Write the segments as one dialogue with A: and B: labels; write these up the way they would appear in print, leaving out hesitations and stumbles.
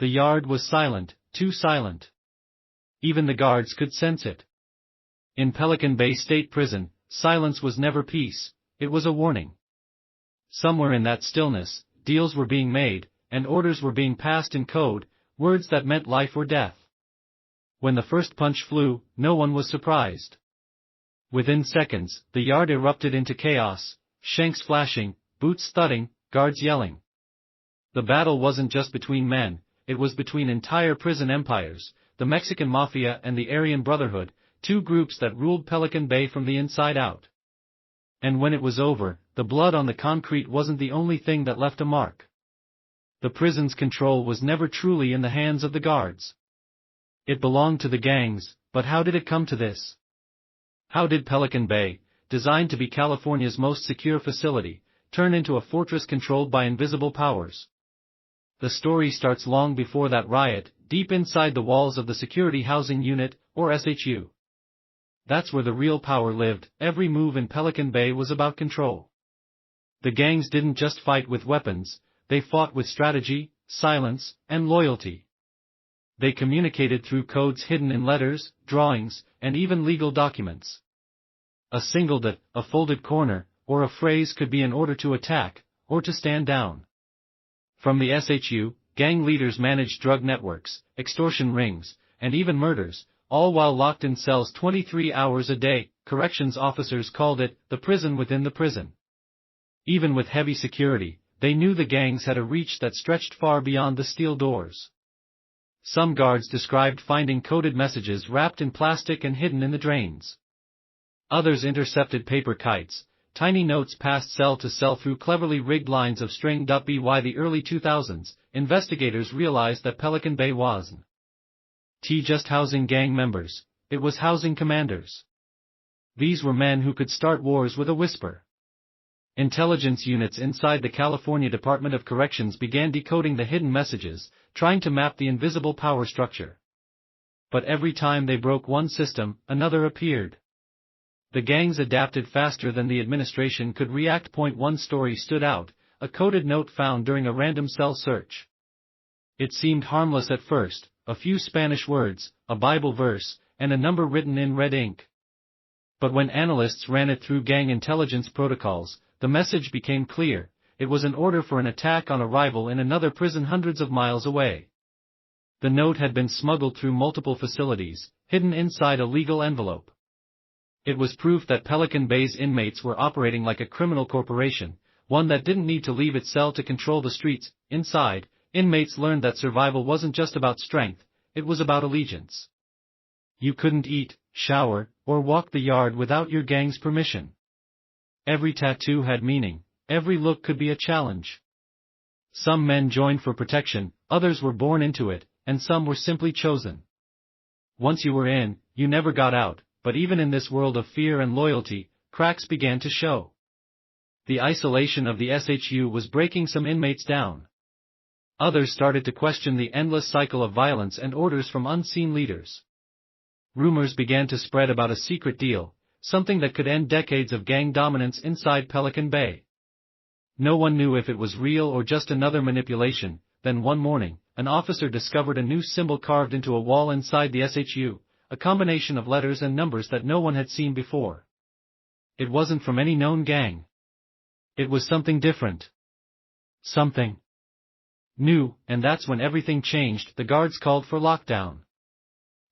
A: The yard was silent, too silent. Even the guards could sense it. In Pelican Bay State Prison, silence was never peace, it was a warning. Somewhere in that stillness, deals were being made, and orders were being passed in code, words that meant life or death. When the first punch flew, no one was surprised. Within seconds, the yard erupted into chaos, shanks flashing, boots thudding, guards yelling. The battle wasn't just between men, it was between entire prison empires, the Mexican Mafia and the Aryan Brotherhood, two groups that ruled Pelican Bay from the inside out. And when it was over, the blood on the concrete wasn't the only thing that left a mark. The prison's control was never truly in the hands of the guards. It belonged to the gangs, but how did it come to this? How did Pelican Bay, designed to be California's most secure facility, turn into a fortress controlled by invisible powers? The story starts long before that riot, deep inside the walls of the Security Housing Unit, or SHU. That's where the real power lived. Every move in Pelican Bay was about control. The gangs didn't just fight with weapons, they fought with strategy, silence, and loyalty. They communicated through codes hidden in letters, drawings, and even legal documents. A single dot, a folded corner, or a phrase could be an order to attack, or to stand down. From the SHU, gang leaders managed drug networks, extortion rings, and even murders, all while locked in cells 23 hours a day. Corrections officers called it the prison within the prison. Even with heavy security, they knew the gangs had a reach that stretched far beyond the steel doors. Some guards described finding coded messages wrapped in plastic and hidden in the drains. Others intercepted paper kites, tiny notes passed cell to cell through cleverly rigged lines of string. By the early 2000s, investigators realized that Pelican Bay wasn't just housing gang members, it was housing commanders. These were men who could start wars with a whisper. Intelligence units inside the California Department of Corrections began decoding the hidden messages, trying to map the invisible power structure. But every time they broke one system, another appeared. The gangs adapted faster than the administration could react. One story stood out, a coded note found during a random cell search. It seemed harmless at first, a few Spanish words, a Bible verse, and a number written in red ink. But when analysts ran it through gang intelligence protocols, the message became clear. It was an order for an attack on a rival in another prison hundreds of miles away. The note had been smuggled through multiple facilities, hidden inside a legal envelope. It was proof that Pelican Bay's inmates were operating like a criminal corporation, one that didn't need to leave its cell to control the streets. Inside, inmates learned that survival wasn't just about strength, it was about allegiance. You couldn't eat, shower, or walk the yard without your gang's permission. Every tattoo had meaning, every look could be a challenge. Some men joined for protection, others were born into it, and some were simply chosen. Once you were in, you never got out, but even in this world of fear and loyalty, cracks began to show. The isolation of the SHU was breaking some inmates down. Others started to question the endless cycle of violence and orders from unseen leaders. Rumors began to spread about a secret deal, something that could end decades of gang dominance inside Pelican Bay. No one knew if it was real or just another manipulation. Then one morning, an officer discovered a new symbol carved into a wall inside the SHU, a combination of letters and numbers that no one had seen before. It wasn't from any known gang. It was something different. Something new, and that's when everything changed. The guards called for lockdown.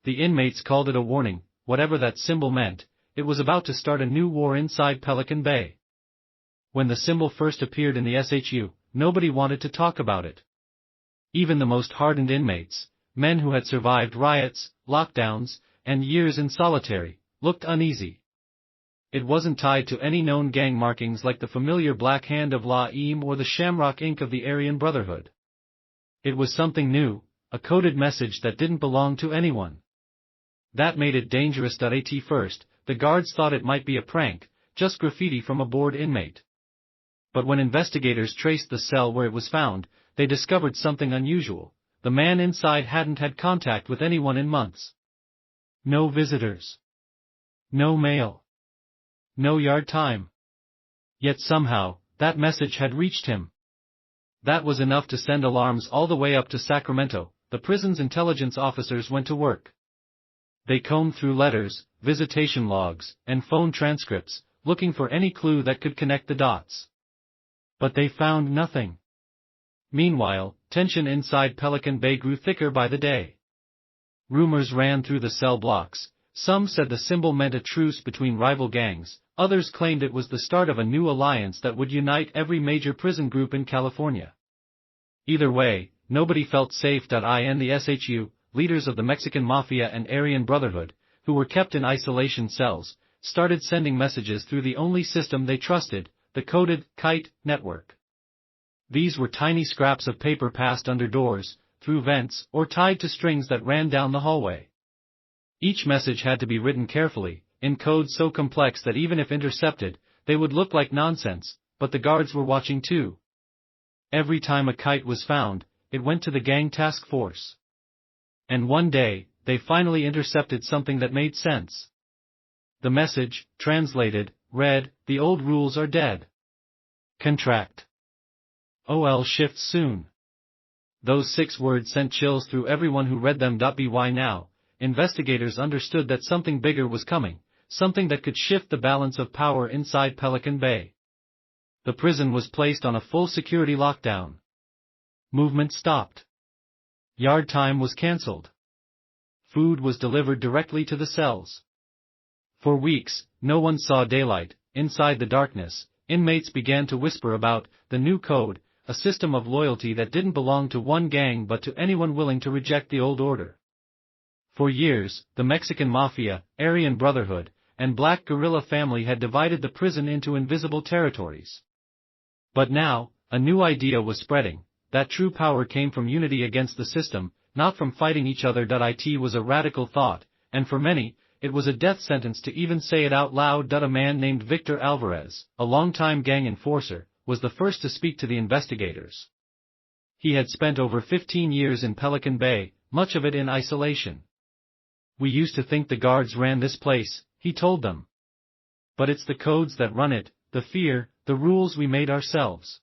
A: The inmates called it a warning. Whatever that symbol meant, it was about to start a new war inside Pelican Bay. When the symbol first appeared in the SHU, nobody wanted to talk about it. Even the most hardened inmates, men who had survived riots, lockdowns, and years in solitary, looked uneasy. It wasn't tied to any known gang markings like the familiar Black Hand of La-Im or the Shamrock ink of the Aryan Brotherhood. It was something new, a coded message that didn't belong to anyone. That made it dangerous. At first, the guards thought it might be a prank, just graffiti from a bored inmate. But when investigators traced the cell where it was found, they discovered something unusual. The man inside hadn't had contact with anyone in months. No visitors. No mail. No yard time. Yet somehow, that message had reached him. That was enough to send alarms all the way up to Sacramento. the prison's intelligence officers went to work. They combed through letters, visitation logs, and phone transcripts, looking for any clue that could connect the dots. But they found nothing. Meanwhile, tension inside Pelican Bay grew thicker by the day. Rumors ran through the cell blocks. Some said the symbol meant a truce between rival gangs, others claimed it was the start of a new alliance that would unite every major prison group in California. Either way, nobody felt safe. In the SHU, leaders of the Mexican Mafia and Aryan Brotherhood, who were kept in isolation cells, started sending messages through the only system they trusted, the coded kite network. These were tiny scraps of paper passed under doors, through vents, or tied to strings that ran down the hallway. Each message had to be written carefully, in code so complex that even if intercepted, they would look like nonsense, but the guards were watching too. Every time a kite was found, it went to the gang task force. And one day, they finally intercepted something that made sense. The message, translated, read, "The old rules are dead. Contract. OL shifts soon." Those 6 words sent chills through everyone who read them. By now, investigators understood that something bigger was coming, something that could shift the balance of power inside Pelican Bay. The prison was placed on a full security lockdown. Movement stopped. Yard time was cancelled. Food was delivered directly to the cells. For weeks, no one saw daylight. Inside the darkness, inmates began to whisper about the new code, a system of loyalty that didn't belong to one gang but to anyone willing to reject the old order. For years, the Mexican Mafia, Aryan Brotherhood, and Black Guerrilla family had divided the prison into invisible territories. But now, a new idea was spreading, that true power came from unity against the system, not from fighting each other. It was a radical thought, and for many, it was a death sentence to even say it out loud. A man named Victor Alvarez, a longtime gang enforcer, was the first to speak to the investigators. He had spent over 15 years in Pelican Bay, much of it in isolation. "We used to think the guards ran this place," he told them. "But it's the codes that run it, the fear, the rules we made ourselves.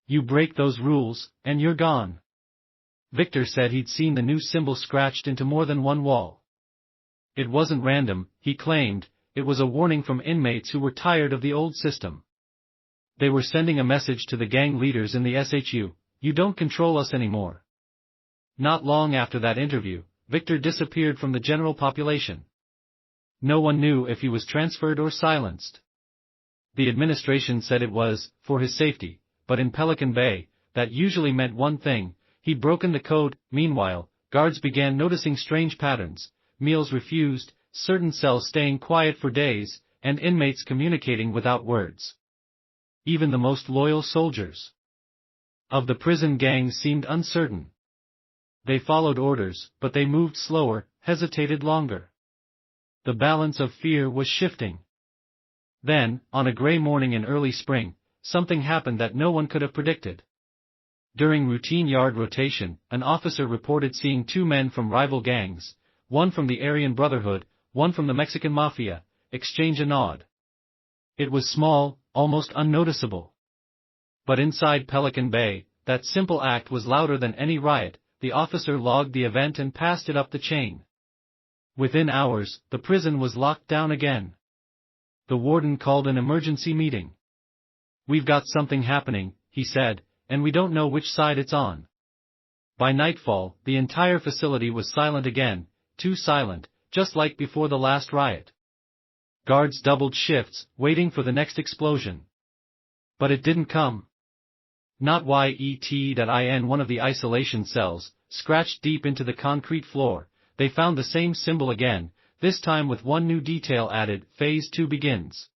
A: You break those rules, and you're gone." Victor said he'd seen the new symbol scratched into more than one wall. It wasn't random, he claimed, it was a warning from inmates who were tired of the old system. They were sending a message to the gang leaders in the SHU, "You don't control us anymore." Not long after that interview, Victor disappeared from the general population. No one knew if he was transferred or silenced. The administration said it was for his safety, but in Pelican Bay, that usually meant one thing: he'd broken the code. Meanwhile, guards began noticing strange patterns: meals refused, certain cells staying quiet for days, and inmates communicating without words. Even the most loyal soldiers of the prison gang seemed uncertain. They followed orders, but they moved slower, hesitated longer. The balance of fear was shifting. Then, on a gray morning in early spring, something happened that no one could have predicted. During routine yard rotation, an officer reported seeing 2 men from rival gangs, one from the Aryan Brotherhood, one from the Mexican Mafia, exchange a nod. It was small, almost unnoticeable. But inside Pelican Bay, that simple act was louder than any riot. The officer logged the event and passed it up the chain. Within hours, the prison was locked down again. The warden called an emergency meeting. "We've got something happening," he said, "and we don't know which side it's on." By nightfall, the entire facility was silent again, too silent, just like before the last riot. Guards doubled shifts, waiting for the next explosion. But it didn't come. Not yet. In one of the isolation cells, scratched deep into the concrete floor, they found the same symbol again, this time with one new detail added: Phase 2 begins.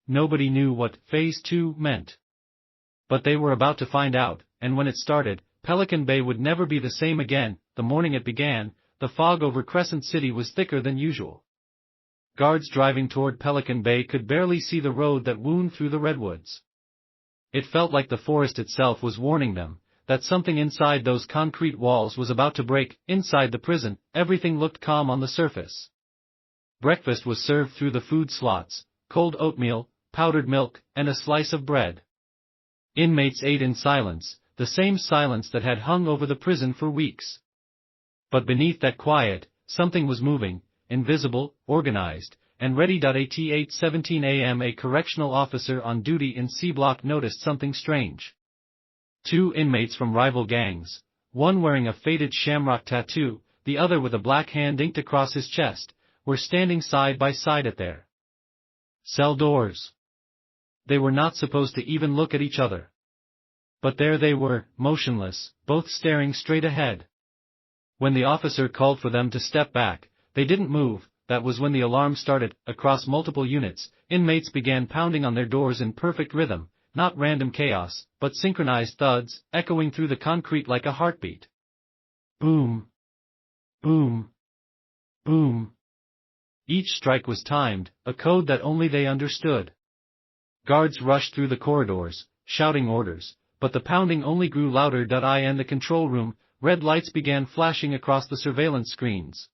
A: Nobody knew what Phase 2 meant. But they were about to find out, and when it started, Pelican Bay would never be the same again. The morning it began, the fog over Crescent City was thicker than usual. Guards driving toward Pelican Bay could barely see the road that wound through the redwoods. It felt like the forest itself was warning them that something inside those concrete walls was about to break. Inside the prison, everything looked calm on the surface. Breakfast was served through the food slots: cold oatmeal, powdered milk, and a slice of bread. Inmates ate in silence, the same silence that had hung over the prison for weeks. But beneath that quiet, something was moving, invisible, organized, and ready. At 8:17 a.m. a correctional officer on duty in C Block noticed something strange. Two inmates from rival gangs, one wearing a faded shamrock tattoo, the other with a black hand inked across his chest, were standing side by side at their cell doors. They were not supposed to even look at each other. But there they were, motionless, both staring straight ahead. When the officer called for them to step back, they didn't move. That was when the alarm started. Across multiple units, inmates began pounding on their doors in perfect rhythm, not random chaos, but synchronized thuds, echoing through the concrete like a heartbeat. Boom. Boom. Boom. Each strike was timed, a code that only they understood. Guards rushed through the corridors, shouting orders, but the pounding only grew louder. In the control room, red lights began flashing across the surveillance screens.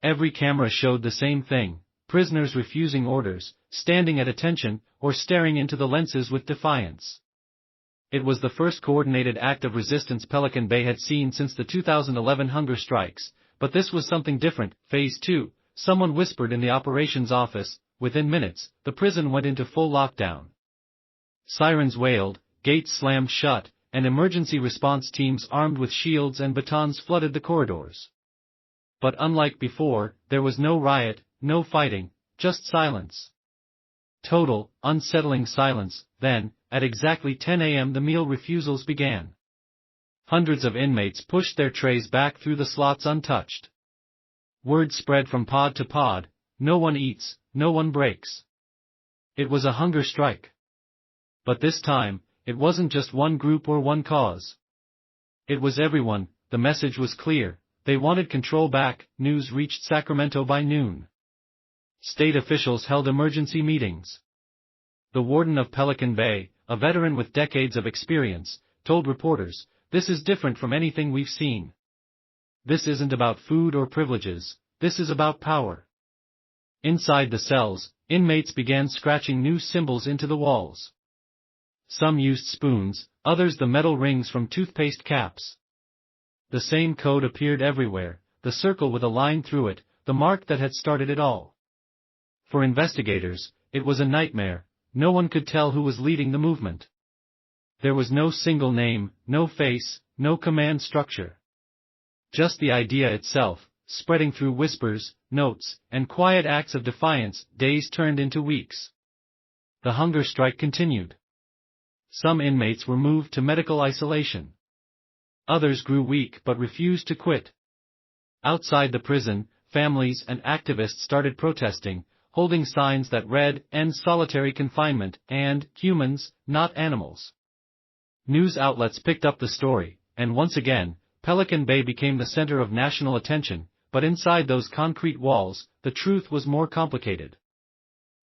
A: Every camera showed the same thing: prisoners refusing orders, standing at attention, or staring into the lenses with defiance. It was the first coordinated act of resistance Pelican Bay had seen since the 2011 hunger strikes, but this was something different. Phase 2, someone whispered in the operations office. Within minutes, the prison went into full lockdown. Sirens wailed, gates slammed shut, and emergency response teams armed with shields and batons flooded the corridors. But unlike before, there was no riot, no fighting, just silence. Total, unsettling silence. Then, at exactly 10 a.m. the meal refusals began. Hundreds of inmates pushed their trays back through the slots untouched. Word spread from pod to pod: no one eats, no one breaks. It was a hunger strike. But this time, it wasn't just one group or one cause. It was everyone. The message was clear: they wanted control back. News reached Sacramento by noon. State officials held emergency meetings. The warden of Pelican Bay, a veteran with decades of experience, told reporters, "This is different from anything we've seen. This isn't about food or privileges, this is about power." Inside the cells, inmates began scratching new symbols into the walls. Some used spoons, others the metal rings from toothpaste caps. The same code appeared everywhere: the circle with a line through it, the mark that had started it all. For investigators, it was a nightmare. No one could tell who was leading the movement. There was no single name, no face, no command structure. Just the idea itself, spreading through whispers, notes, and quiet acts of defiance. Days turned into weeks. The hunger strike continued. Some inmates were moved to medical isolation. Others grew weak but refused to quit. Outside the prison, families and activists started protesting, holding signs that read, "End solitary confinement," and "Humans, not animals." News outlets picked up the story, and once again, Pelican Bay became the center of national attention. But inside those concrete walls, the truth was more complicated.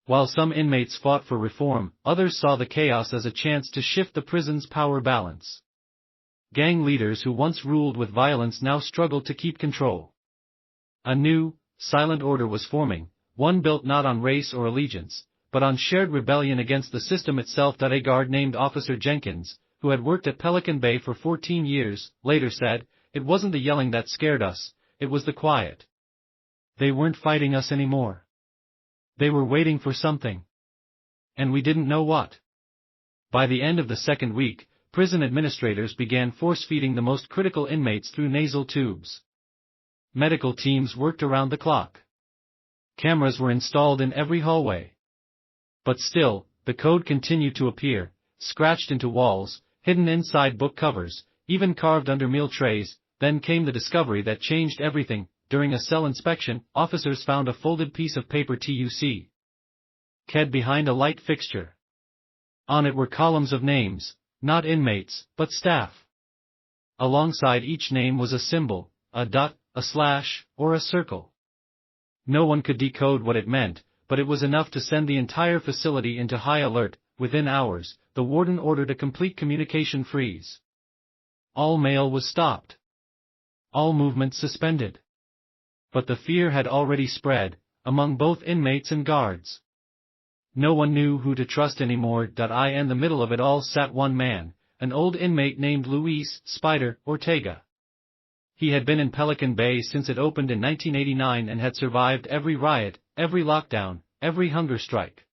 A: While some inmates fought for reform, others saw the chaos as a chance to shift the prison's power balance. Gang leaders who once ruled with violence now struggled to keep control. A new, silent order was forming, one built not on race or allegiance, but on shared rebellion against the system itself. A guard named Officer Jenkins, who had worked at Pelican Bay for 14 years, later said, "It wasn't the yelling that scared us, it was the quiet. They weren't fighting us anymore. They were waiting for something. And we didn't know what." By the end of the second week, prison administrators began force-feeding the most critical inmates through nasal tubes. Medical teams worked around the clock. Cameras were installed in every hallway. But still, the code continued to appear, scratched into walls, hidden inside book covers, even carved under meal trays. Then came the discovery that changed everything. During a cell inspection, officers found a folded piece of paper tucked behind a light fixture. On it were columns of names, not inmates, but staff. Alongside each name was a symbol, a dot, a slash, or a circle. No one could decode what it meant, but it was enough to send the entire facility into high alert. Within hours, the warden ordered a complete communication freeze. All mail was stopped. All movement suspended. But the fear had already spread, among both inmates and guards. No one knew who to trust anymore. In the middle of it all sat one man, an old inmate named Luis Spider Ortega. He had been in Pelican Bay since it opened in 1989 and had survived every riot, every lockdown, every hunger strike.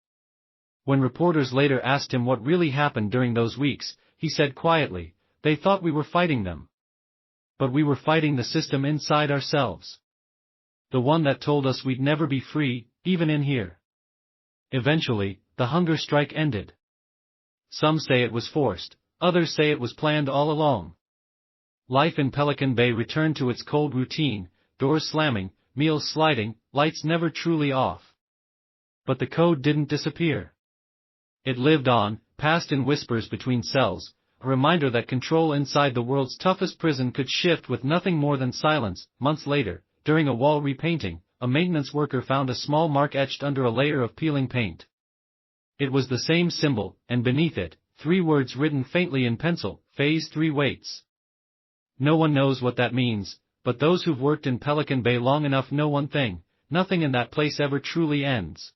A: When reporters later asked him what really happened during those weeks, he said quietly, "They thought we were fighting them. But we were fighting the system inside ourselves. The one that told us we'd never be free, even in here." Eventually, the hunger strike ended. Some say it was forced, others say it was planned all along. Life in Pelican Bay returned to its cold routine, doors slamming, meals sliding, lights never truly off. But the code didn't disappear. It lived on, passed in whispers between cells, a reminder that control inside the world's toughest prison could shift with nothing more than silence. Months later, during a wall repainting, a maintenance worker found a small mark etched under a layer of peeling paint. It was the same symbol, and beneath it, 3 words written faintly in pencil: Phase 3 waits. No one knows what that means, but those who've worked in Pelican Bay long enough know one thing: nothing in that place ever truly ends.